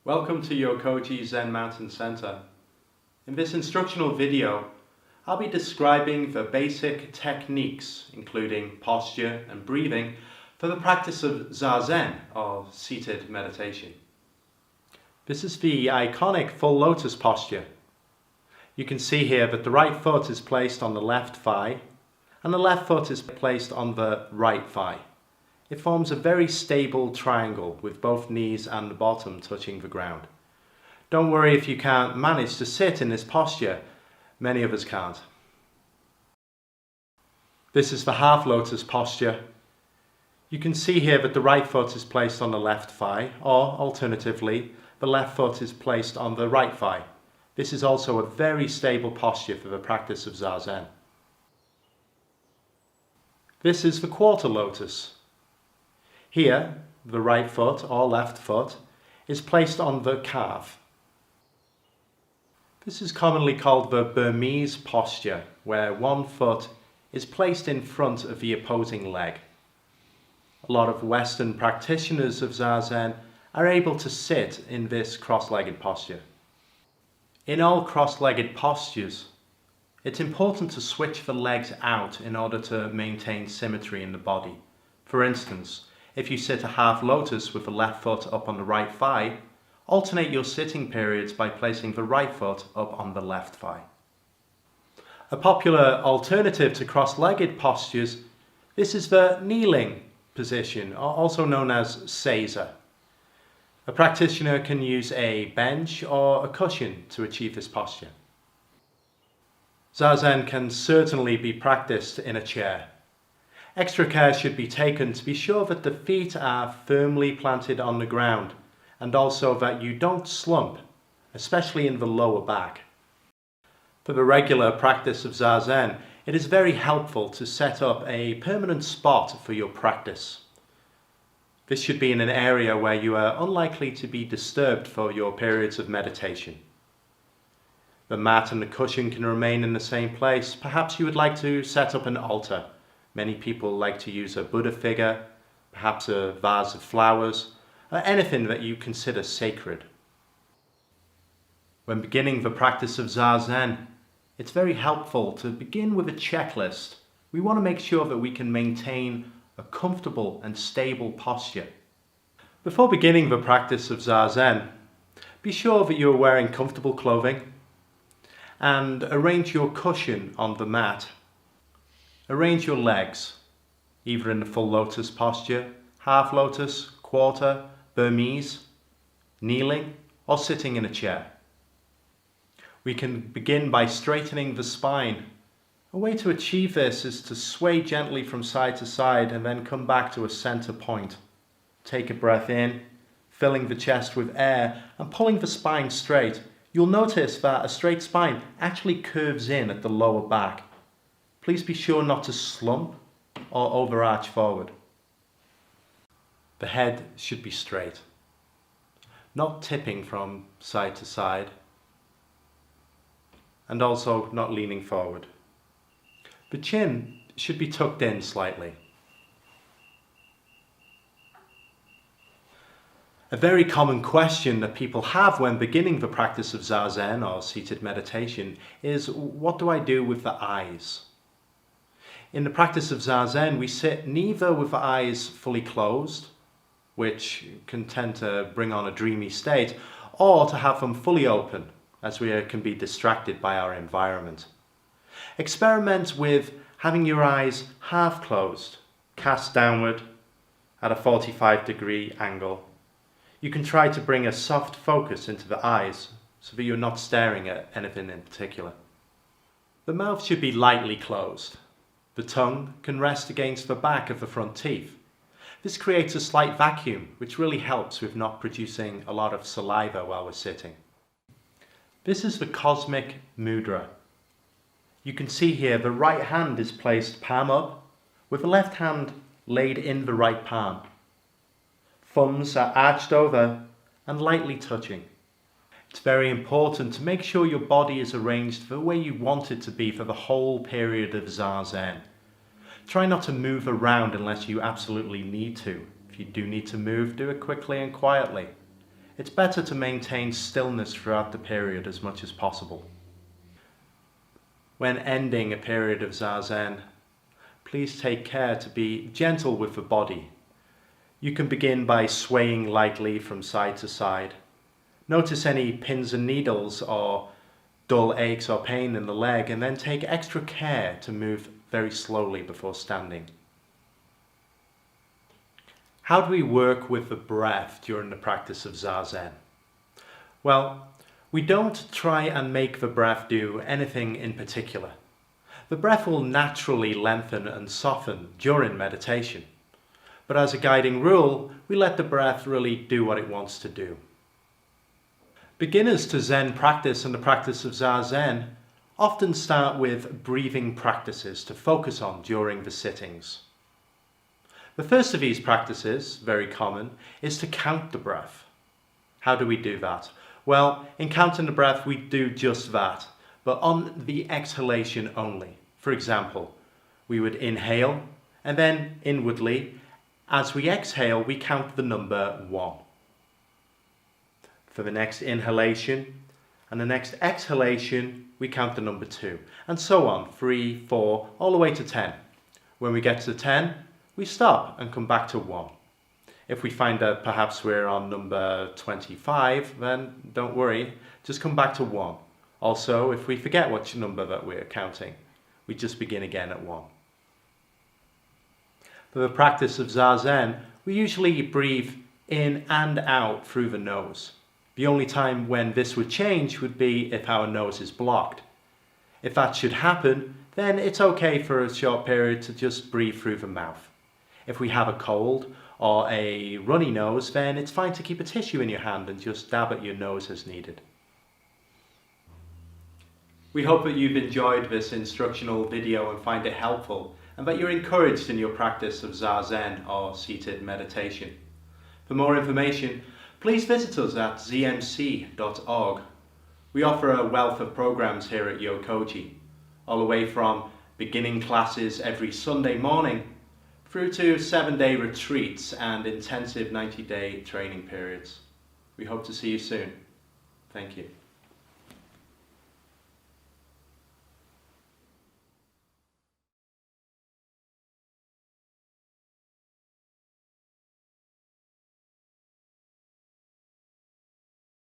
Welcome to Yokoji Zen Mountain Center. In this instructional video, I'll be describing the basic techniques, including posture and breathing, for the practice of Zazen, or seated meditation. This is the iconic full lotus posture. You can see here that the right foot is placed on the left thigh, and the left foot is placed on the right thigh. It forms a very stable triangle with both knees and the bottom touching the ground. Don't worry if you can't manage to sit in this posture. Many of us can't. This is the half lotus posture. You can see here that the right foot is placed on the left thigh, or alternatively, the left foot is placed on the right thigh. This is also a very stable posture for the practice of Zazen. This is the quarter lotus. Here, the right foot or left foot is placed on the calf. This is commonly called the Burmese posture, where one foot is placed in front of the opposing leg. A lot of Western practitioners of Zazen are able to sit in this cross-legged posture. In all cross-legged postures, it's important to switch the legs out in order to maintain symmetry in the body. For instance, if you sit a half lotus with the left foot up on the right thigh, alternate your sitting periods by placing the right foot up on the left thigh. A popular alternative to cross-legged postures, this is the kneeling position, also known as seiza. A practitioner can use a bench or a cushion to achieve this posture. Zazen can certainly be practiced in a chair. Extra care should be taken to be sure that the feet are firmly planted on the ground and also that you don't slump, especially in the lower back. For the regular practice of Zazen, it is very helpful to set up a permanent spot for your practice. This should be in an area where you are unlikely to be disturbed for your periods of meditation. The mat and the cushion can remain in the same place. Perhaps you would like to set up an altar. Many people like to use a Buddha figure, perhaps a vase of flowers, or anything that you consider sacred. When beginning the practice of Zazen, it's very helpful to begin with a checklist. We want to make sure that we can maintain a comfortable and stable posture. Before beginning the practice of Zazen, be sure that you are wearing comfortable clothing and arrange your cushion on the mat. Arrange your legs, either in the full lotus posture, half lotus, quarter, Burmese, kneeling, or sitting in a chair. We can begin by straightening the spine. A way to achieve this is to sway gently from side to side and then come back to a center point. Take a breath in, filling the chest with air and pulling the spine straight. You'll notice that a straight spine actually curves in at the lower back. Please be sure not to slump or overarch forward. The head should be straight, not tipping from side to side, and also not leaning forward. The chin should be tucked in slightly. A very common question that people have when beginning the practice of Zazen or seated meditation is, what do I do with the eyes? In the practice of Zazen, we sit neither with the eyes fully closed, which can tend to bring on a dreamy state, or to have them fully open, as we can be distracted by our environment. Experiment with having your eyes half closed, cast downward at a 45-degree angle. You can try to bring a soft focus into the eyes so that you're not staring at anything in particular. The mouth should be lightly closed. The tongue can rest against the back of the front teeth. This creates a slight vacuum, which really helps with not producing a lot of saliva while we're sitting. This is the cosmic mudra. You can see here the right hand is placed palm up, with the left hand laid in the right palm. Thumbs are arched over and lightly touching. It's very important to make sure your body is arranged the way you want it to be for the whole period of Zazen. Try not to move around unless you absolutely need to. If you do need to move, do it quickly and quietly. it's better to maintain stillness throughout the period as much as possible. When ending a period of Zazen, please take care to be gentle with the body. You can begin by swaying lightly from side to side. Notice any pins and needles or dull aches or pain in the leg, and then take extra care to move very slowly before standing. How do we work with the breath during the practice of Zazen? Well, we don't try and make the breath do anything in particular. The breath will naturally lengthen and soften during meditation. But as a guiding rule, we let the breath really do what it wants to do. Beginners to Zen practice and the practice of Zazen often start with breathing practices to focus on during the sittings. The first of these practices, very common, is to count the breath. How do we do that? Well, in counting the breath, we do just that, but on the exhalation only. For example, we would inhale, and then inwardly, as we exhale, we count the number 1. For the next inhalation and the next exhalation, we count the number 2, and so on, 3, 4, all the way to 10. When we get to 10, we stop and come back to 1. If we find that perhaps we're on number 25, then don't worry, just come back to 1. Also, if we forget which number that we're counting, we just begin again at 1. For the practice of Zazen, we usually breathe in and out through the nose. The only time when this would change would be if our nose is blocked. If that should happen, then it's okay for a short period to just breathe through the mouth. If we have a cold or a runny nose, then it's fine to keep a tissue in your hand and just dab at your nose as needed. We hope that you've enjoyed this instructional video and find it helpful, and that you're encouraged in your practice of Zazen or seated meditation. For more information, please visit us at zmc.org. We offer a wealth of programs here at Yokoji, all the way from beginning classes every Sunday morning through to 7-day retreats and intensive 90-day training periods. We hope to see you soon. Thank you.